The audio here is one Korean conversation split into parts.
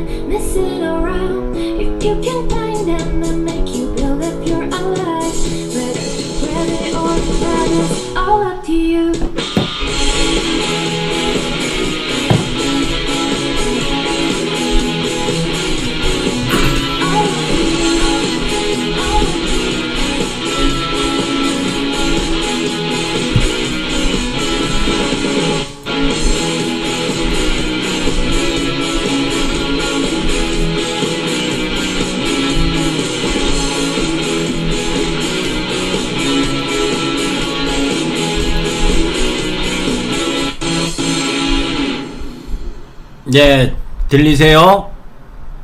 and messing around. If you can find them and make you feel that you're alive, whether to grab it or to grab it, it's all up to you. 네, 들리세요?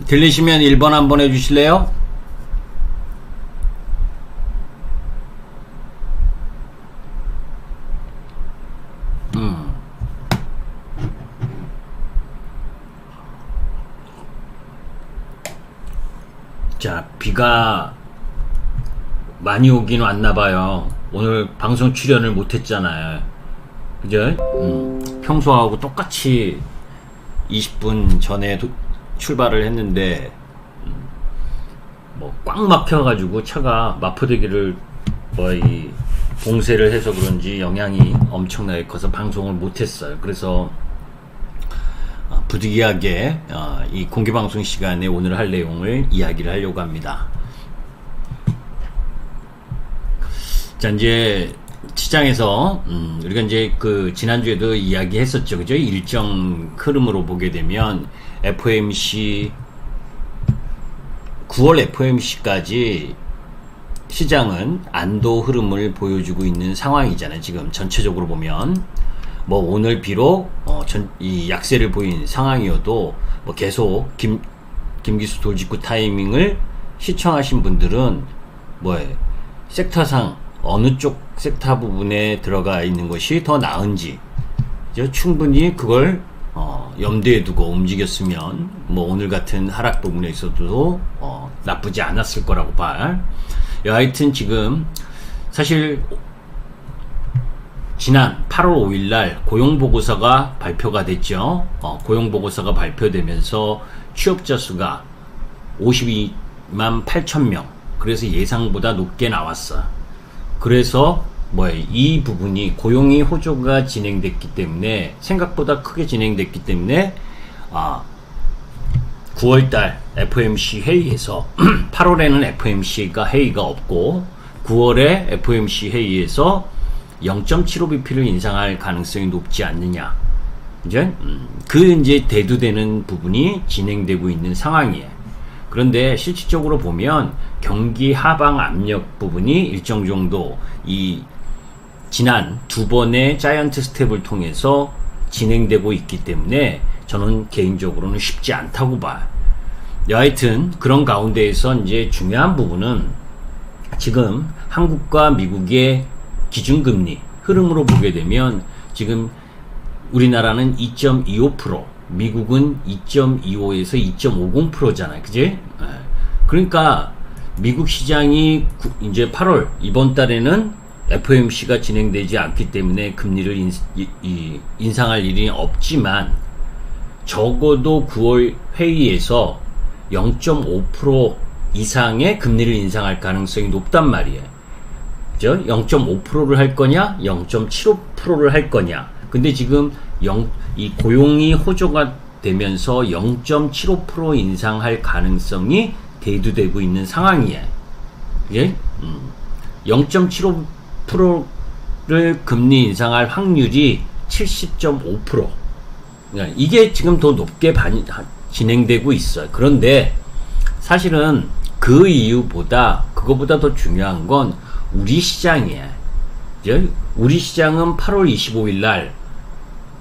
들리시면 1번 한번 해주실래요? 자, 비가 많이 오긴 왔나봐요. 오늘 방송 출연을 못했잖아요. 그죠? 평소하고 똑같이 20분 전에 출발을 했는데 뭐 꽉 막혀가지고 차가 마포대교를 거의 봉쇄를 해서 그런지 영향이 엄청나게 커서 방송을 못했어요. 그래서 부득이하게 이 공개방송 시간에 오늘 할 내용을 이야기를 하려고 합니다. 자, 이제 시장에서 우리가 이제 그 지난주에도 이야기했었죠, 그죠? 일정 흐름으로 보게 되면 FOMC 9월 FOMC까지 시장은 안도 흐름을 보여주고 있는 상황이잖아요. 지금 전체적으로 보면 뭐 오늘 비록 이 약세를 보인 상황이어도 뭐 계속 김기수 돌직구 타이밍을 시청하신 분들은 섹터상 어느 쪽 섹터 부분에 들어가 있는 것이 더 나은지 충분히 그걸 염두에 두고 움직였으면 뭐 오늘 같은 하락 부분에 있어도 나쁘지 않았을 거라고 봐. 하여튼 지금 사실 지난 8월 5일날 고용보고서가 발표가 됐죠. 고용보고서가 발표되면서 취업자 수가 52만 8천 명, 그래서 예상보다 높게 나왔어. 그래서 이 부분이 고용이 호조가 진행됐기 때문에, 생각보다 크게 진행됐기 때문에 9월달 FOMC 회의에서 8월에는 FOMC가 회의가 없고 9월에 FOMC 회의에서 0.75bp를 인상할 가능성이 높지 않느냐, 이제 이제 대두되는 부분이 진행되고 있는 상황이에요. 그런데 실질적으로 보면 경기 하방 압력 부분이 일정 정도 이 지난 두 번의 자이언트 스텝을 통해서 진행되고 있기 때문에 저는 개인적으로는 쉽지 않다고 봐요. 여하튼 그런 가운데에서 이제 중요한 부분은 지금 한국과 미국의 기준금리 흐름으로 보게 되면 지금 우리나라는 2.25%, 미국은 2.25에서 2.50%잖아요. 그지? 그러니까 미국 시장이 이제 8월 이번 달에는 FOMC가 진행되지 않기 때문에 금리를 인상할 일이 없지만 적어도 9월 회의에서 0.5% 이상의 금리를 인상할 가능성이 높단 말이에요. 그죠? 0.5%를 할 거냐, 0.75%를 할 거냐. 근데 지금 이 고용이 호조가 되면서 0.75% 인상할 가능성이 대두되고 있는 상황이에요. 예? 0.75%를 금리 인상할 확률이 70.5%. 이게 지금 더 높게 진행되고 있어요. 그런데 사실은 그 이유보다, 그거보다 더 중요한 건 우리 시장이에요. 우리 시장은 8월 25일 날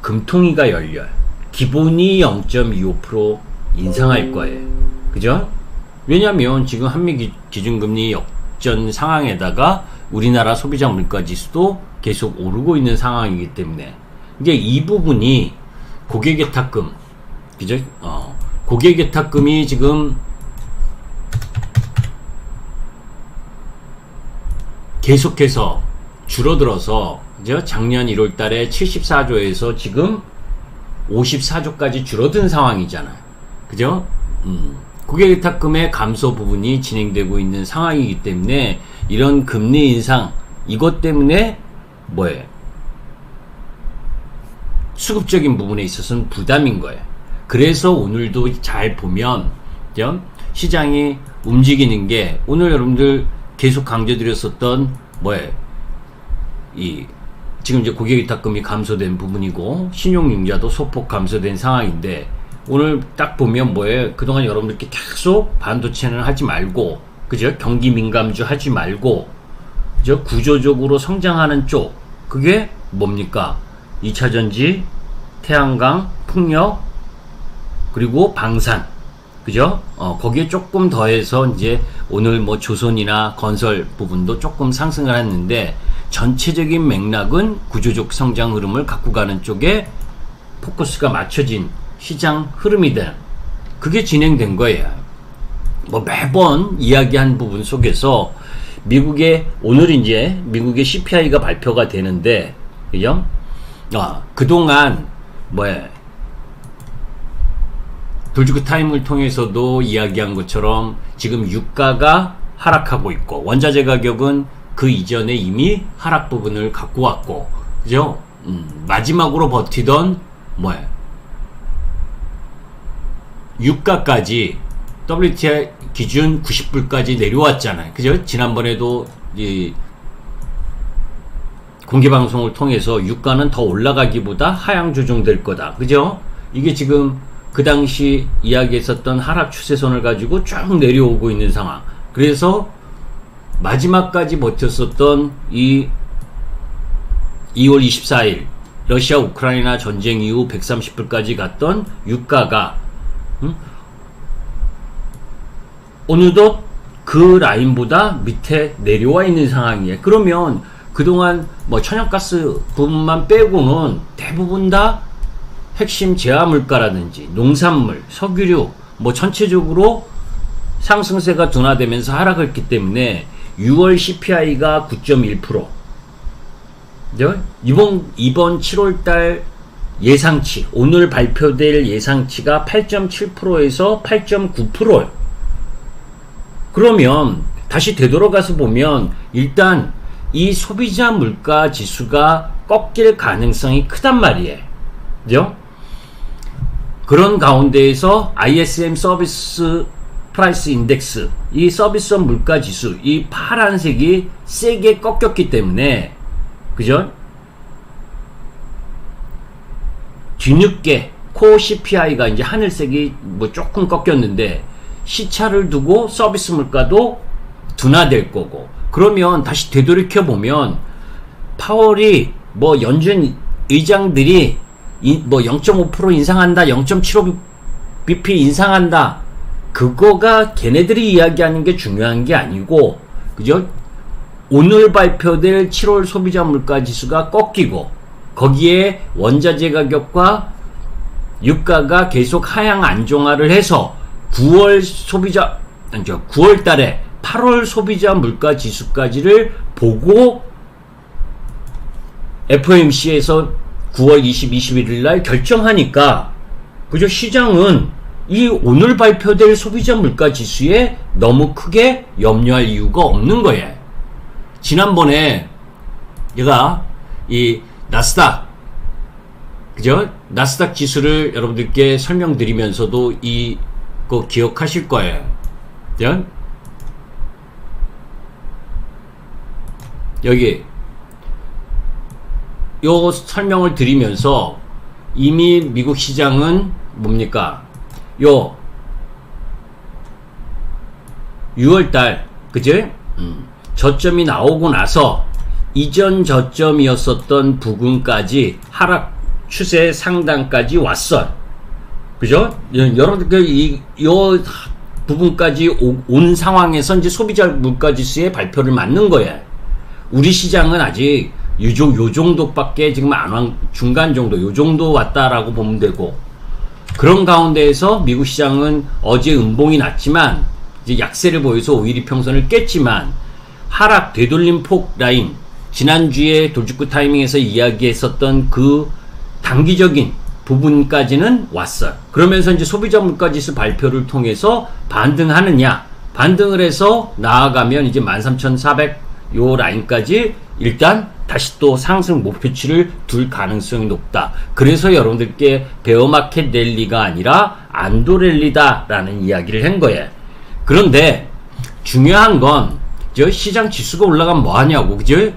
금통위가 열려요. 기본이 0.25% 인상할 거예요. 그죠? 왜냐면 지금 한미 기준금리 역전 상황에다가 우리나라 소비자 물가지수도 계속 오르고 있는 상황이기 때문에 이게 이 부분이 고객예탁금, 그죠? 고객예탁금이 지금 계속해서 줄어들어서, 그죠? 작년 1월 달에 74조에서 지금 54조까지 줄어든 상황이잖아요. 그죠? 고객위탁금의 감소 부분이 진행되고 있는 상황이기 때문에 이런 금리 인상 이것 때문에 뭐예요? 수급적인 부분에 있어서는 부담인 거예요. 그래서 오늘도 잘 보면 시장이 움직이는 게 오늘 여러분들 계속 강조드렸었던 뭐예요? 지금 이제 고객위탁금이 감소된 부분이고 신용융자도 소폭 감소된 상황인데 오늘 딱 보면 뭐예요? 그동안 여러분들께 계속 반도체는 하지 말고 그죠? 경기 민감주 하지 말고 그죠? 구조적으로 성장하는 쪽 그게 뭡니까? 2차전지, 태양광, 풍력 그리고 방산 그죠? 거기에 조금 더해서 이제 오늘 뭐 조선이나 건설 부분도 조금 상승을 했는데 전체적인 맥락은 구조적 성장 흐름을 갖고 가는 쪽에 포커스가 맞춰진 시장 흐름이다. 그게 진행된 거예요. 뭐 매번 이야기한 부분 속에서 오늘 이제 미국의 CPI가 발표가 되는데, 그죠? 그동안 돌주크 타임을 통해서도 이야기한 것처럼 지금 유가가 하락하고 있고 원자재 가격은 그 이전에 이미 하락 부분을 갖고 왔고, 그죠? 마지막으로 버티던 유가까지 WTI 기준 90불까지 내려왔잖아요. 그죠? 지난번에도 이 공개방송을 통해서 유가는 더 올라가기보다 하향 조정될 거다. 그죠? 이게 지금 그 당시 이야기했었던 하락 추세선을 가지고 쭉 내려오고 있는 상황. 그래서 마지막까지 버텼었던 이 2월 24일 러시아 우크라이나 전쟁 이후 130불까지 갔던 유가가 어느덧 그 라인보다 밑에 내려와 있는 상황이에요. 그러면 그동안 천연가스 부분만 빼고는 대부분 다 핵심 제화물가라든지 농산물, 석유류 전체적으로 상승세가 둔화되면서 하락을 했기 때문에 6월 CPI가 9.1%, 이번 7월달 예상치, 오늘 발표될 예상치가 8.7%에서 8.9%. 그러면 다시 되돌아가서 보면 일단 이 소비자 물가 지수가 꺾일 가능성이 크단 말이에요. 그죠? 그런 가운데에서 ISM 서비스 프라이스 인덱스, 이 서비스업 물가 지수, 이 파란색이 세게 꺾였기 때문에, 그죠? 뒤늦게 코어 CPI가 이제 하늘색이 조금 꺾였는데 시차를 두고 서비스 물가도 둔화될 거고, 그러면 다시 되돌이켜 보면 파월이 연준 의장들이 0.5% 인상한다, 0.75bp 인상한다, 그거가 걔네들이 이야기하는 게 중요한 게 아니고, 그죠? 오늘 발표될 7월 소비자 물가 지수가 꺾이고 거기에 원자재 가격과 유가가 계속 하향 안정화를 해서 9월 달에 8월 소비자 물가 지수까지를 보고 FOMC에서 9월 21일 날 결정하니까, 그죠? 시장은 이 오늘 발표될 소비자 물가 지수에 너무 크게 염려할 이유가 없는 거예요. 지난번에 제가 이 나스닥, 그죠? 나스닥 지수를 여러분들께 설명드리면서도 이거 기억하실 거예요. 그죠? 여기 요 설명을 드리면서 이미 미국 시장은 뭡니까? 요 6월달, 그제? 저점이 나오고 나서 이전 저점이었었던 부근까지 하락 추세 상단까지 왔어요. 그죠? 여러분들 요 부분까지 온 상황에서 이제 소비자 물가 지수의 발표를 맞는 거예요. 우리 시장은 아직 요 정도밖에 지금 중간 정도, 요 정도 왔다라고 보면 되고, 그런 가운데에서 미국 시장은 어제 음봉이 났지만 이제 약세를 보여서 5일 이평선을 깼지만 하락 되돌림 폭 라인, 지난주에 돌직구 타이밍에서 이야기했었던 그 단기적인 부분까지는 왔어요. 그러면서 이제 소비자 물가지수 발표를 통해서 반등하느냐, 반등을 해서 나아가면 이제 13,400 요 라인까지 일단 다시 또 상승 목표치를 둘 가능성이 높다. 그래서 여러분들께 베어마켓 랠리가 아니라 안도 랠리다라는 이야기를 한 거예요. 그런데 중요한 건 저 시장 지수가 올라가면 뭐 하냐고, 그죠?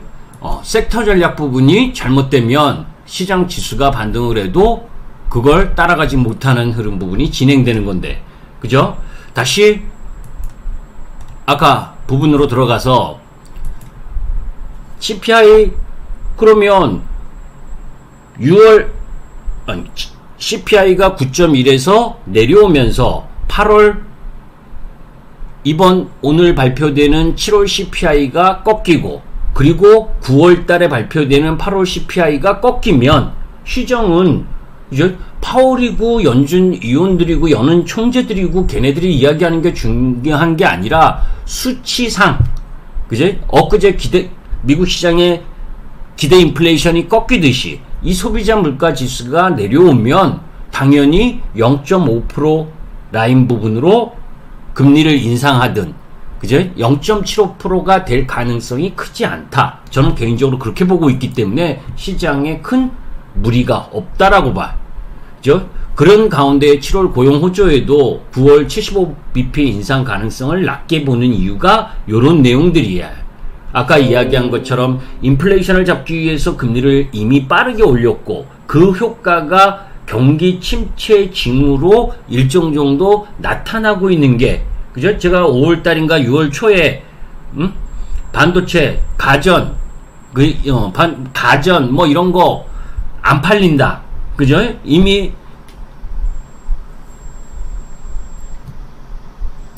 섹터 전략 부분이 잘못되면 시장 지수가 반등을 해도 그걸 따라가지 못하는 흐름 부분이 진행되는 건데, 그죠? 다시 아까 부분으로 들어가서 CPI, 그러면 6월 CPI가 9.1에서 내려오면서 8월 오늘 발표되는 7월 CPI가 꺾이고, 그리고 9월 달에 발표되는 8월 CPI가 꺾이면 시장은 이제 파월이고 연준 위원들이고 연은 총재들이고 걔네들이 이야기하는 게 중요한 게 아니라 수치상, 그제? 엊그제 미국 시장의 기대 인플레이션이 꺾이듯이 이 소비자 물가 지수가 내려오면 당연히 0.5% 라인 부분으로 금리를 인상하든, 그제? 0.75%가 될 가능성이 크지 않다. 저는 개인적으로 그렇게 보고 있기 때문에 시장에 큰 무리가 없다라고 봐. 그죠? 그런 가운데 7월 고용 호조에도 9월 75bp 인상 가능성을 낮게 보는 이유가 이런 내용들이야. 아까 이야기한 것처럼 인플레이션을 잡기 위해서 금리를 이미 빠르게 올렸고, 그 효과가 경기 침체 징후로 일정 정도 나타나고 있는 게, 그죠? 제가 5월달인가 6월 초에 반도체, 가전, 가전 뭐 이런 거 안 팔린다, 그죠? 이미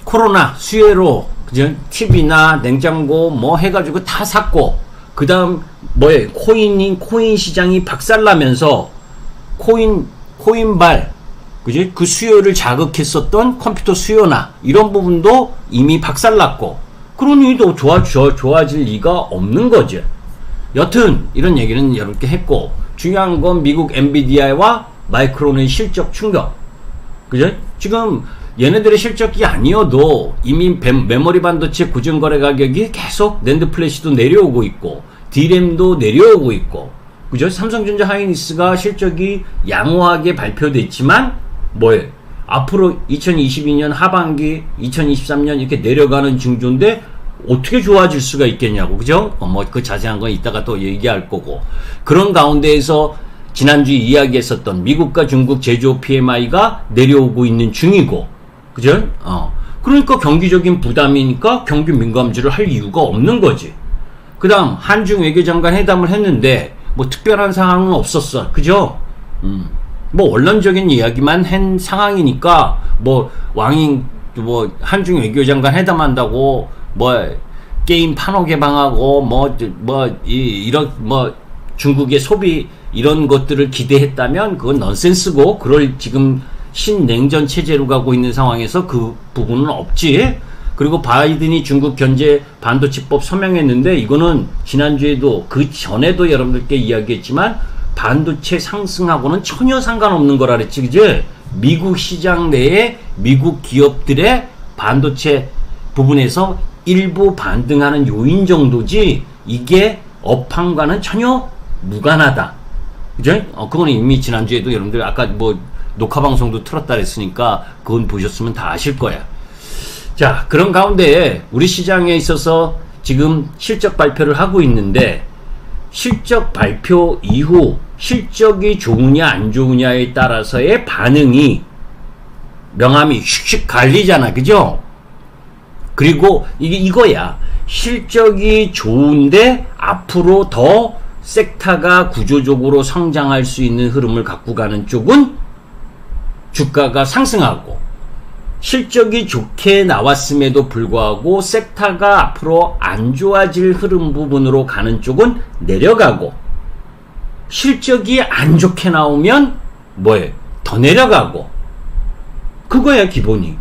코로나 수혜로, 그죠? TV나 냉장고 뭐 해가지고 다 샀고, 그 다음 뭐에 코인 시장이 박살나면서 코인발, 그지? 그 수요를 자극했었던 컴퓨터 수요나 이런 부분도 이미 박살났고, 그러니 또 좋아질 리가 없는 거죠. 여튼 이런 얘기는 여러분께 했고, 중요한 건 미국 엔비디아와 마이크론의 실적 충격, 그죠? 지금 얘네들의 실적이 아니어도 이미 메모리 반도체 구중거래 가격이 계속 낸드 플래시도 내려오고 있고 D램도 내려오고 있고, 그죠? 삼성전자 하이닉스가 실적이 양호하게 발표됐지만 뭐예요? 앞으로 2022년 하반기 2023년 이렇게 내려가는 징조인데 어떻게 좋아질 수가 있겠냐고, 그죠? 뭐 그 자세한 건 이따가 또 얘기할 거고. 그런 가운데에서 지난주에 이야기했었던 미국과 중국 제조업 PMI가 내려오고 있는 중이고, 그죠? 그러니까 경기적인 부담이니까 경기 민감주를 할 이유가 없는 거지. 그 다음 한중 외교장관 회담을 했는데 뭐 특별한 상황은 없었어, 그죠? 뭐 원론적인 이야기만 한 상황이니까 뭐 한중 외교장관 회담한다고 뭐 게임 판호 개방하고 이런 중국의 소비 이런 것들을 기대했다면 그건 넌센스고, 그럴 지금 신냉전 체제로 가고 있는 상황에서 그 부분은 없지. 그리고 바이든이 중국 견제 반도체법 서명했는데, 이거는 지난주에도 그 전에도 여러분들께 이야기했지만 반도체 상승하고는 전혀 상관없는 거라 그랬지, 그지? 미국 시장 내에 미국 기업들의 반도체 부분에서 일부 반등하는 요인 정도지, 이게 업황과는 전혀 무관하다, 그죠? 그건 이미 지난주에도 여러분들 아까 뭐 녹화방송도 틀었다 그랬으니까 그건 보셨으면 다 아실 거야. 자, 그런 가운데 우리 시장에 있어서 지금 실적 발표를 하고 있는데, 실적 발표 이후 실적이 좋으냐 안 좋으냐에 따라서의 반응이 명암이 슉슉 갈리잖아, 그죠? 그리고 이거야. 실적이 좋은데 앞으로 더 섹터가 구조적으로 성장할 수 있는 흐름을 갖고 가는 쪽은 주가가 상승하고, 실적이 좋게 나왔음에도 불구하고 섹터가 앞으로 안 좋아질 흐름 부분으로 가는 쪽은 내려가고, 실적이 안 좋게 나오면 뭐예요? 더 내려가고, 그거야 기본이.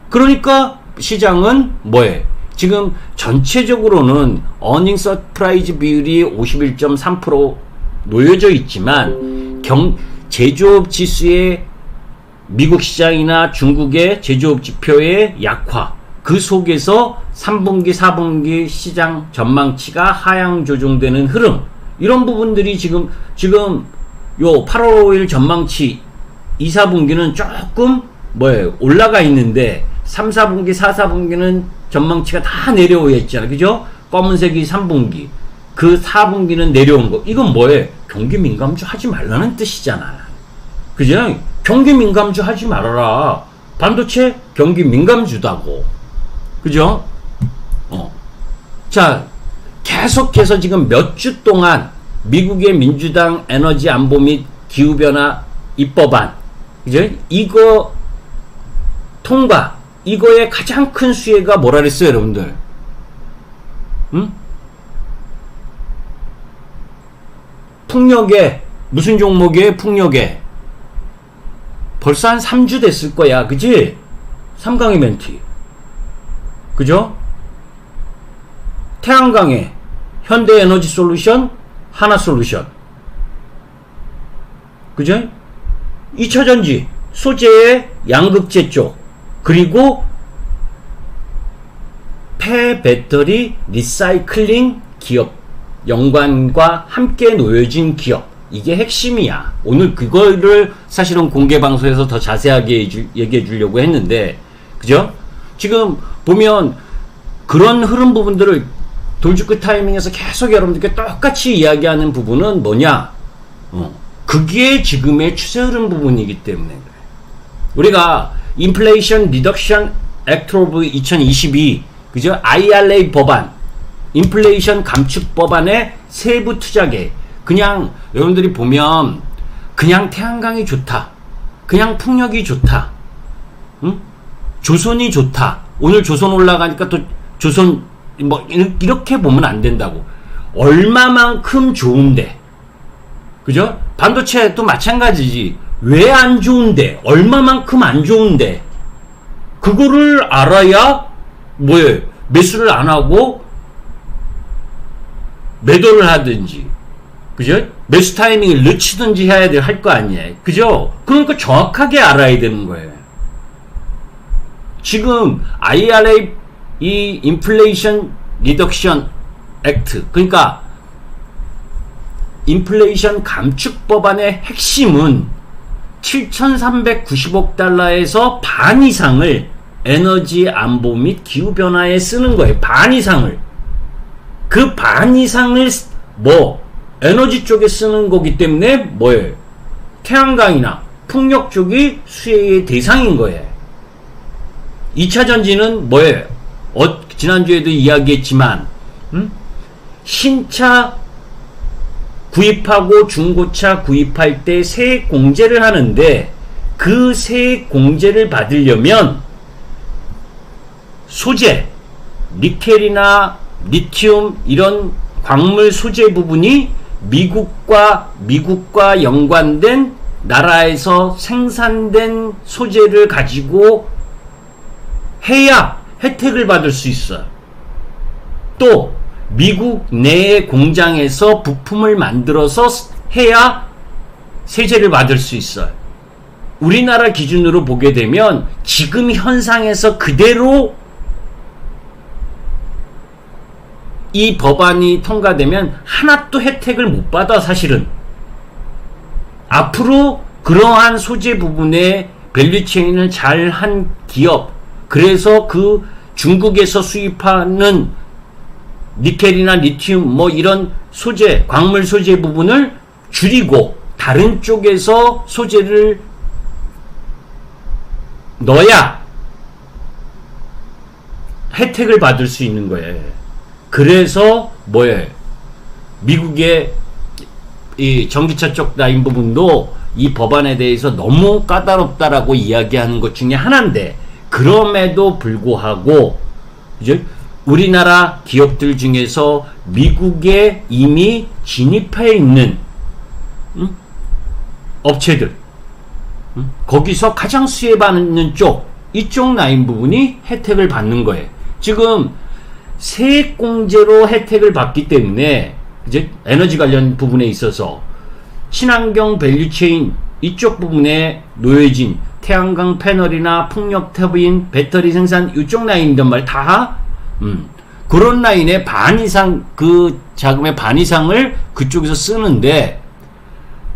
그러니까 시장은 뭐예요? 지금 전체적으로는 어닝 서프라이즈 비율이 51.3% 놓여져 있지만 제조업 지수의 미국 시장이나 중국의 제조업 지표의 약화, 그 속에서 3분기, 4분기 시장 전망치가 하향 조정되는 흐름, 이런 부분들이 지금 요 8월 5일 전망치 2, 4분기는 조금 올라가 있는데 3, 4분기, 4, 4분기는 전망치가 다 내려오고 있잖아. 그죠? 검은색이 3분기, 그 4분기는 내려온 거. 이건 뭐예요? 경기 민감주 하지 말라는 뜻이잖아. 그죠? 경기 민감주 하지 말아라. 반도체 경기 민감주다고. 그죠? 자, 계속해서 지금 몇 주 동안 미국의 민주당 에너지 안보 및 기후변화 입법안, 그죠? 이거 통과, 이거의 가장 큰 수혜가 뭐라 그랬어요, 여러분들? 응? 풍력에, 무슨 종목에? 풍력에. 벌써 한 3주 됐을 거야, 그지? 삼강의 멘티. 그죠? 태양광에, 현대에너지솔루션, 하나솔루션. 그죠? 2차전지, 소재의 양극재 쪽, 그리고 폐배터리 리사이클링 기업 연관과 함께 놓여진 기업, 이게 핵심이야. 오늘 그거를 사실은 공개방송에서 더 자세하게 얘기해 주려고 했는데, 그죠? 지금 보면 그런 흐름 부분들을 돌직구 타이밍에서 계속 여러분들께 똑같이 이야기하는 부분은 뭐냐? 그게 지금의 추세 흐름 부분이기 때문에 그래. 우리가 인플레이션 리덕션 액트 오브 2022, 그죠? IRA 법안, 인플레이션 감축 법안의 세부 투자계, 그냥 여러분들이 보면 그냥 태양광이 좋다, 그냥 풍력이 좋다, 응? 조선이 좋다, 오늘 조선 올라가니까 또 조선 이렇게 보면 안 된다고. 얼마만큼 좋은데, 그죠? 반도체도 마찬가지지. 왜 안 좋은데, 얼마만큼 안 좋은데, 그거를 알아야 매수를 안 하고 매도를 하든지, 그죠? 매수 타이밍을 늦추든지 할 거 아니에요. 그죠? 그러니까 정확하게 알아야 되는 거예요. 지금 IRA, 이 인플레이션 리덕션 액트, 그러니까 인플레이션 감축 법안의 핵심은 7,390억 달러에서 반 이상을 에너지 안보 및 기후변화에 쓰는 거예요. 반 이상을. 그 반 이상을 에너지 쪽에 쓰는 거기 때문에 뭐예요? 태양광이나 풍력 쪽이 수혜의 대상인 거예요. 2차 전지는 뭐예요? 지난주에도 이야기했지만, 신차 구입하고 중고차 구입할 때 세액 공제를 하는데, 그 세액 공제를 받으려면 소재, 니켈이나 리튬 이런 광물 소재 부분이 미국과 연관된 나라에서 생산된 소재를 가지고 해야 혜택을 받을 수 있어요. 또 미국 내의 공장에서 부품을 만들어서 해야 세제를 받을 수 있어요. 우리나라 기준으로 보게 되면 지금 현상에서 그대로 이 법안이 통과되면 하나도 혜택을 못 받아. 사실은 앞으로 그러한 소재 부분의 밸류체인을 잘한 기업, 그래서 그 중국에서 수입하는 니켈이나 리튬 이런 소재, 광물 소재 부분을 줄이고 다른 쪽에서 소재를 넣어야 혜택을 받을 수 있는 거예요. 그래서 미국의 이 전기차 쪽 라인 부분도 이 법안에 대해서 너무 까다롭다라고 이야기하는 것 중에 하나인데, 그럼에도 불구하고 이제 우리나라 기업들 중에서 미국에 이미 진입해 있는 업체들, 거기서 가장 수혜받는 쪽, 이쪽 라인 부분이 혜택을 받는 거예요. 지금 세액공제로 혜택을 받기 때문에 이제 에너지 관련 부분에 있어서 친환경 밸류체인 이쪽 부분에 놓여진 태양광 패널이나 풍력 터빈, 배터리 생산 이쪽 라인이란 말 다 그런 라인의 반 이상 그 자금의 반 이상을 그쪽에서 쓰는데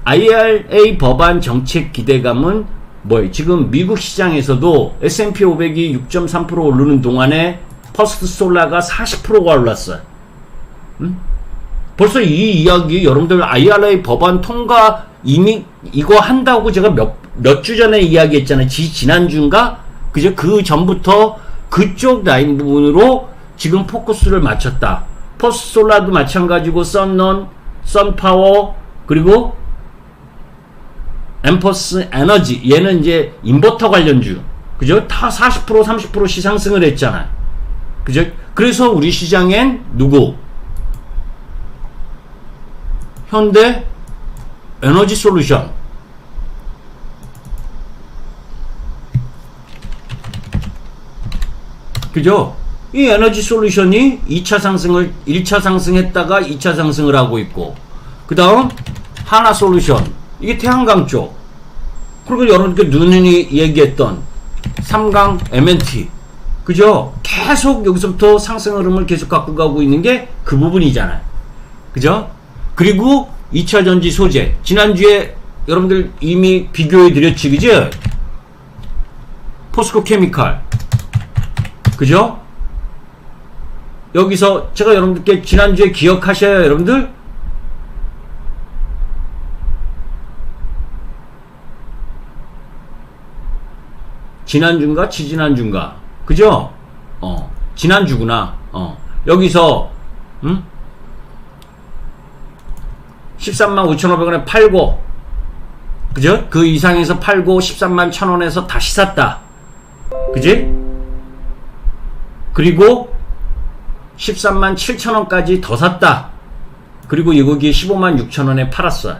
IRA 법안 정책 기대감은 뭐예요? 지금 미국 시장에서도 S&P 500이 6.3% 오르는 동안에 퍼스트 솔라가 40%가 올랐어요. 벌써 이 이야기 여러분들 IRA 법안 통과 이미 이거 한다고 제가 몇 주 전에 이야기했잖아요. 지난주인가? 그죠? 그 전부터 그쪽 라인 부분으로 지금 포커스를 맞췄다. 퍼스트 솔라도 마찬가지고 썬넌, 썬파워 그리고 엠퍼스 에너지 얘는 이제 인버터 관련주 그죠? 다 40% 30%씩 상승을 했잖아요. 그죠? 그래서 우리 시장엔 누구? 현대 에너지 솔루션 그죠? 이 에너지 솔루션이 2차 상승을 1차 상승했다가 2차 상승을 하고 있고 그 다음 하나 솔루션 이게 태양광 쪽 그리고 여러분께 눈이 얘기했던 삼강 MNT 그죠? 계속 여기서부터 상승 흐름을 계속 갖고 가고 있는 게 그 부분이잖아요. 그죠? 그리고 2차 전지 소재 지난주에 여러분들 이미 비교해 드렸지 그죠? 포스코 케미칼 그죠? 여기서 제가 여러분들께 지난주에 기억하셔요 여러분들? 지난주인가 지지난주인가 그죠? 지난주구나. 여기서 13만 5,500원에 팔고 그죠? 그 이상에서 팔고 13만 1,000원에서 다시 샀다. 그지? 그리고 13만 7,000원까지 더 샀다. 그리고 여기에 15만 6,000원에 팔았어요.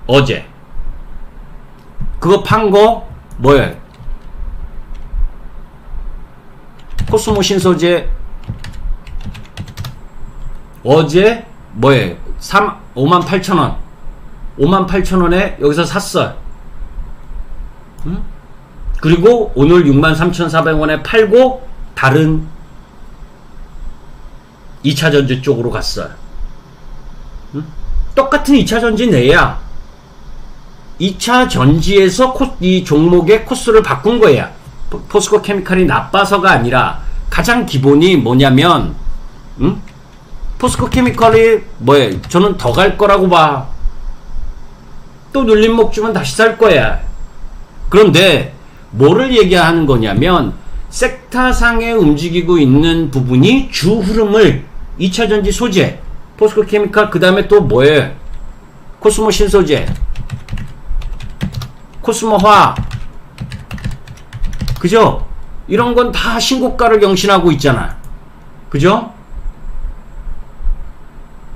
어제. 그거 판 거 뭐예요? 코스모 신소재 어제 뭐예요? 58,000원 58,000원에 여기서 샀어요. 그리고 오늘 63,400원에 팔고 다른 2차 전지 쪽으로 갔어요. 똑같은 2차 전지 내야 2차 전지에서 이 종목의 코스를 바꾼 거야. 포스코 케미칼이 나빠서가 아니라 가장 기본이 뭐냐면 포스코 케미칼이 뭐예요? 저는 더 갈 거라고 봐. 또 눌림목 주면 다시 살 거야. 그런데 뭐를 얘기하는 거냐면 섹터상에 움직이고 있는 부분이 주 흐름을 2차 전지 소재 포스코 케미칼 그 다음에 또 뭐예요? 코스모 신소재 코스모 화학 그죠? 이런 건 다 신고가를 경신하고 있잖아. 그죠?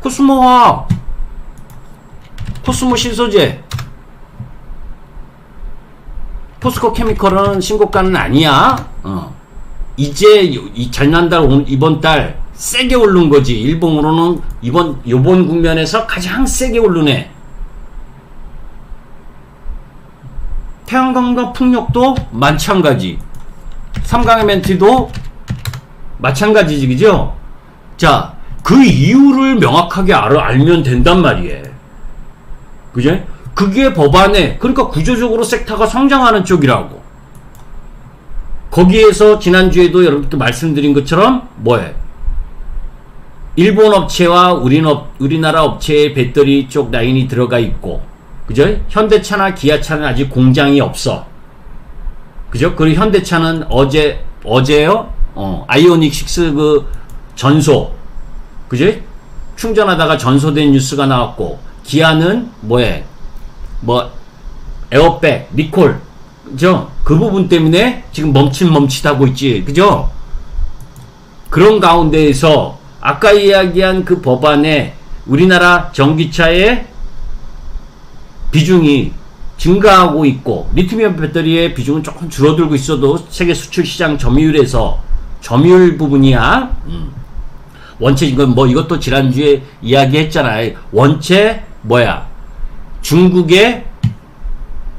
코스모 화학 코스모 신소재 포스코 케미컬은 신고가는 아니야. 이제 지난달 이번 달 세게 오른 거지. 일봉으로는 요번 국면에서 가장 세게 오르네. 태양광과 풍력도 마찬가지. 삼강MNT도 마찬가지지, 그죠? 자, 그 이유를 명확하게 알면 된단 말이에요. 그죠? 그게 법안에, 그러니까 구조적으로 섹터가 성장하는 쪽이라고. 거기에서 지난주에도 여러분께 말씀드린 것처럼 뭐예요? 일본 업체와 우리나라 업체의 배터리 쪽 라인이 들어가 있고, 그죠? 현대차나 기아차는 아직 공장이 없어. 그죠? 그리고 현대차는 어제요? 아이오닉 6 그 전소. 그죠? 충전하다가 전소된 뉴스가 나왔고, 기아는 에어백, 리콜. 그죠? 그 부분 때문에 지금 멈칫하고 있지. 그죠? 그런 가운데에서 아까 이야기한 그 법안에 우리나라 전기차의 비중이 증가하고 있고 리튬이온 배터리의 비중은 조금 줄어들고 있어도 세계 수출 시장 점유율에서 점유율 부분이야. 원체 이것도 지난주에 이야기했잖아요. 원체 중국의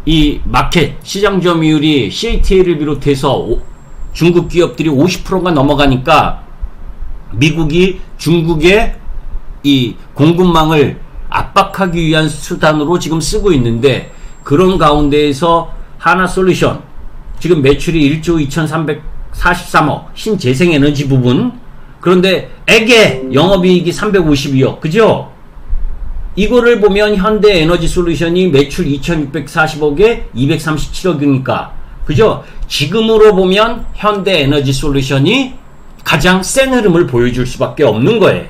이 마켓 시장 점유율이 CATL을 비롯해서 중국 기업들이 50%가 넘어가니까 미국이 중국의 이 공급망을 압박하기 위한 수단으로 지금 쓰고 있는데, 그런 가운데에서 하나솔루션 지금 매출이 1조 2343억 신재생에너지 부분, 그런데 에게 영업이익이 352억, 그죠? 이거를 보면 현대에너지솔루션이 매출 2640억에 237억이니까, 그죠? 지금으로 보면 현대에너지솔루션이 가장 센 흐름을 보여줄 수밖에 없는 거예요.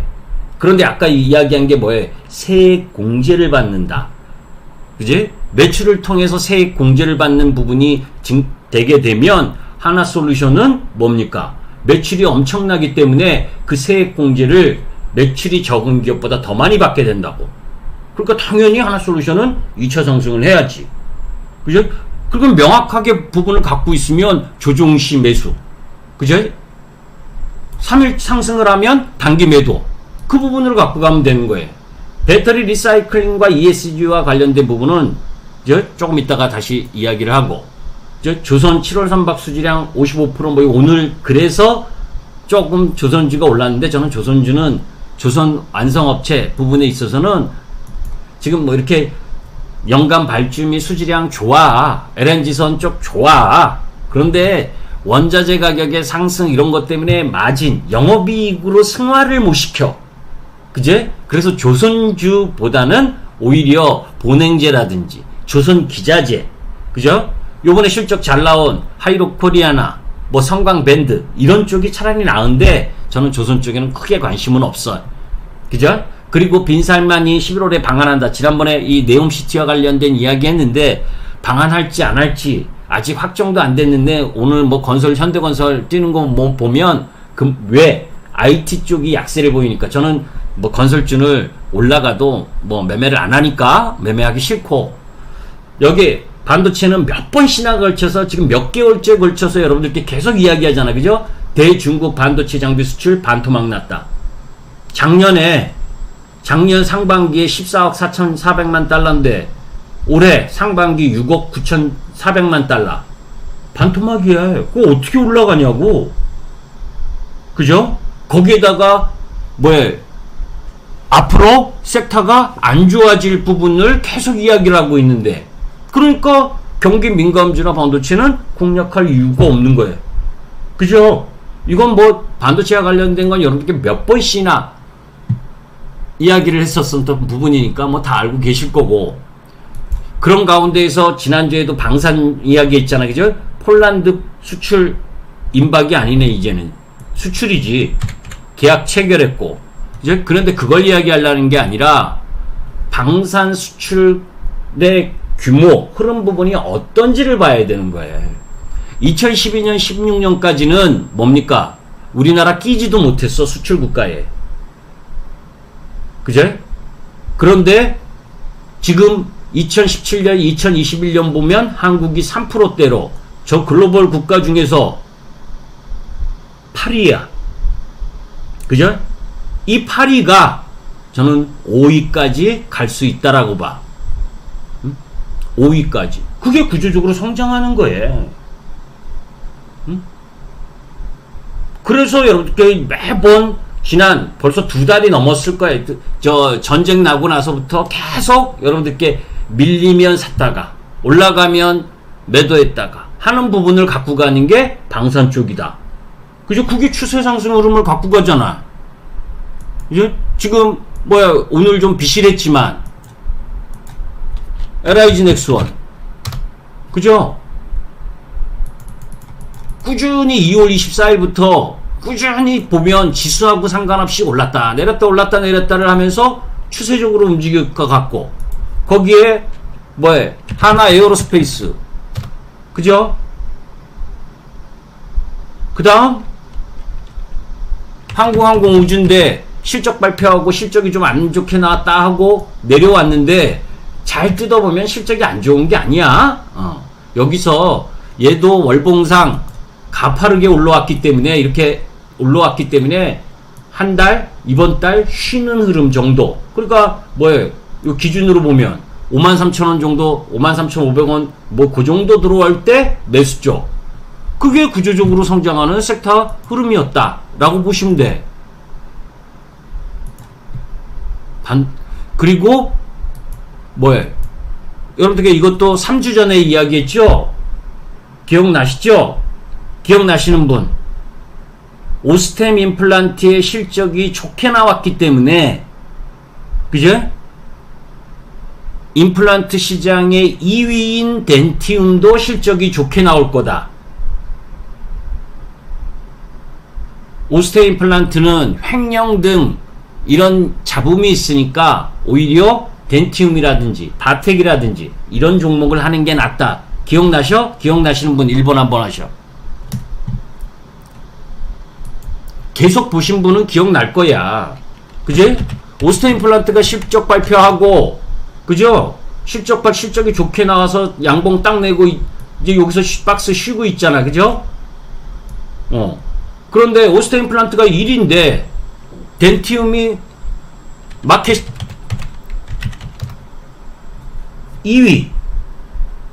그런데 아까 이야기한 게 뭐예요? 세액 공제를 받는다, 그지? 매출을 통해서 세액 공제를 받는 부분이 되게 되면 하나솔루션은 뭡니까? 매출이 엄청나기 때문에 그 세액 공제를 매출이 적은 기업보다 더 많이 받게 된다고. 그러니까 당연히 하나솔루션은 2차 상승을 해야지, 그죠? 그럼 명확하게 부분을 갖고 있으면 조종시 매수, 그죠? 3일 상승을 하면 단기 매도, 그 부분을 갖고 가면 되는 거예요. 배터리 리사이클링과 ESG와 관련된 부분은 조금 이따가 다시 이야기를 하고, 조선 7월 선박 수지량 55% 뭐 오늘 그래서 조금 조선주가 올랐는데, 저는 조선주는 조선 완성업체 부분에 있어서는 지금 뭐 이렇게 연간 발주 수지량 좋아, LNG선 쪽 좋아. 그런데 원자재 가격의 상승 이런 것 때문에 마진 영업이익으로 승화를 못 시켜, 그제? 그래서 조선주보다는 오히려 보냉제라든지 조선기자재, 그죠? 요번에 실적 잘 나온 하이로코리아나 뭐 성광밴드 이런 쪽이 차라리 나은데, 저는 조선 쪽에는 크게 관심은 없어요, 그죠? 그리고 빈살만이 11월에 방한한다. 지난번에 이 네옴시티와 관련된 이야기 했는데, 방한할지 안 할지 아직 확정도 안 됐는데, 오늘 뭐 건설, 현대건설 뛰는 거 뭐 보면 왜 IT 쪽이 약세를 보이니까, 저는 뭐 건설주를 올라가도 뭐 매매를 안 하니까 매매하기 싫고, 여기 반도체는 몇 번씩이나 걸쳐서 지금 몇 개월째 걸쳐서 여러분들께 계속 이야기하잖아, 그죠? 대중국 반도체 장비 수출 반토막 났다. 작년 상반기에 14억 4,400만 달러인데 올해 상반기 6억 9,400만 달러. 반토막이야. 그거 어떻게 올라가냐고. 그죠? 거기에다가 앞으로 섹터가 안 좋아질 부분을 계속 이야기를 하고 있는데, 그러니까 경기 민감주나 반도체는 공략할 이유가 없는 거예요. 그죠? 이건 뭐 반도체와 관련된 건 여러분께 몇 번씩이나 이야기를 했었던 부분이니까 뭐 다 알고 계실 거고, 그런 가운데에서 지난주에도 방산 이야기 했잖아, 그죠? 폴란드 수출 임박이 아니네, 이제는 수출이지. 계약 체결했고, 그죠? 그런데 그걸 이야기하려는 게 아니라 방산 수출의 규모, 흐름 부분이 어떤지를 봐야 되는 거예요. 2012년, 16년까지는 뭡니까? 우리나라 끼지도 못했어, 수출 국가에. 그죠? 그런데 지금 2017년, 2021년 보면 한국이 3%대로 저 글로벌 국가 중에서 8위야. 그죠? 이 8위가 저는 5위까지 갈 수 있다라고 봐. 5위까지. 그게 구조적으로 성장하는 거예요. 그래서 여러분들 매번 지난 벌써 2달이 넘었을 거예요. 저 전쟁 나고 나서부터 계속 여러분들께 밀리면 샀다가 올라가면 매도했다가 하는 부분을 갖고 가는 게 방산 쪽이다. 그죠? 그게 추세 상승 흐름을 갖고 가잖아. 이제 지금 오늘 좀 비실했지만 LIG 넥스원, 그죠? 꾸준히 2월 24일부터 꾸준히 보면 지수하고 상관없이 올랐다 내렸다를 하면서 추세적으로 움직일 것 같고, 거기에 하나 에어로스페이스, 그죠? 그 다음 항공우주인데 실적 발표하고 실적이 좀 안 좋게 나왔다 하고 내려왔는데, 잘 뜯어보면 실적이 안 좋은 게 아니야. 여기서 얘도 월봉상 가파르게 올라왔기 때문에, 이렇게 올라왔기 때문에 한 달, 이번 달 쉬는 흐름 정도. 그러니까 요 기준으로 보면 53,000원 정도, 53,500원 뭐 그 정도 들어올 때 매수죠. 그게 구조적으로 성장하는 섹터 흐름이었다라고 보시면 돼. 그리고 뭐예요? 여러분들께 이것도 3주 전에 이야기했죠? 기억나시죠? 기억나시는 분? 오스템 임플란트의 실적이 좋게 나왔기 때문에, 그죠? 임플란트 시장의 2위인 덴티움도 실적이 좋게 나올 거다. 오스템 임플란트는 횡령 등 이런 잡음이 있으니까 오히려 덴티움이라든지 바텍이라든지 이런 종목을 하는 게 낫다. 기억나셔? 기억나시는 분 1번 한번 하셔. 계속 보신 분은 기억날 거야. 그지? 오스템 임플란트가 실적 발표하고, 그죠? 실적이 좋게 나와서 양봉 딱 내고 이제 여기서 박스 쉬고 있잖아. 그죠? 그런데 오스템 임플란트가 1위인데 덴티움이 마켓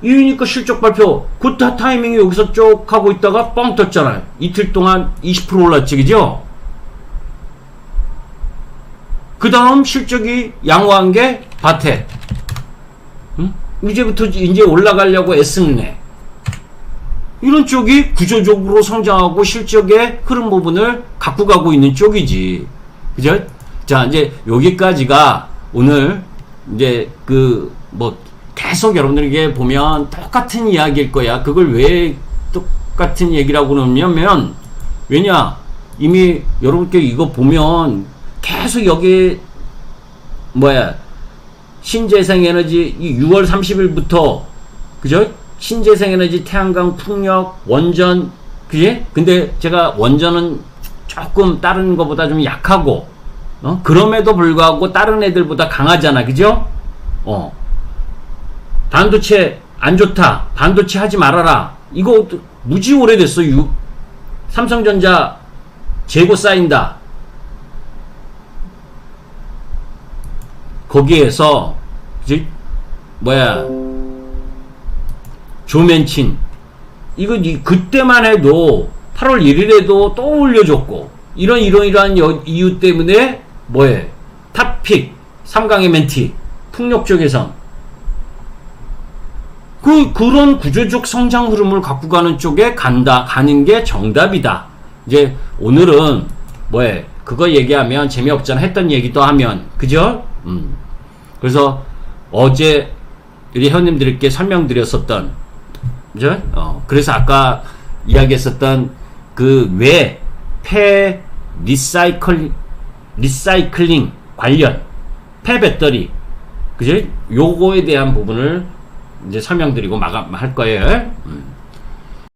2위니까 실적 발표 그 타이밍에 여기서 쭉 하고 있다가 뻥 떴잖아요. 이틀 동안 20% 올랐지. 그죠? 그 다음 실적이 양호한 게 바텍. 이제부터 이제 올라가려고 애쓰네. 이런 쪽이 구조적으로 성장하고 실적의 흐름 부분을 갖고 가고 있는 쪽이지. 그죠? 자, 이제 여기까지가 오늘 이제 계속 여러분들에게 보면 똑같은 이야기일 거야. 그걸 왜 똑같은 얘기라고 그러냐면, 왜냐? 이미 여러분께 이거 보면 계속 여기 신재생에너지 6월 30일부터, 그죠? 신재생에너지, 태양광, 풍력, 원전, 그지? 근데 제가 원전은 조금 다른 것보다 좀 약하고, 그럼에도 불구하고 다른 애들보다 강하잖아. 그죠? 반도체 안 좋다. 반도체 하지 말아라. 이거 무지 오래됐어. 삼성전자 재고 쌓인다. 거기에서 그치? 조멘친 이거 그때만 해도 8월 1일에도 또 올려줬고, 이러한 이유 때문에 탑픽 3강의 멘티 풍력 쪽에선 그런 구조적 성장 흐름을 갖고 가는 쪽에 가는 게 정답이다. 이제 오늘은 그거 얘기하면 재미없잖아. 했던 얘기도 하면, 그죠? 그래서 어제 우리 회원님들께 설명드렸었던, 그죠? 그래서 아까 이야기했었던 왜 리사이클링 관련 폐배터리, 그죠? 요거에 대한 부분을 이제 설명드리고 마감할 거예요.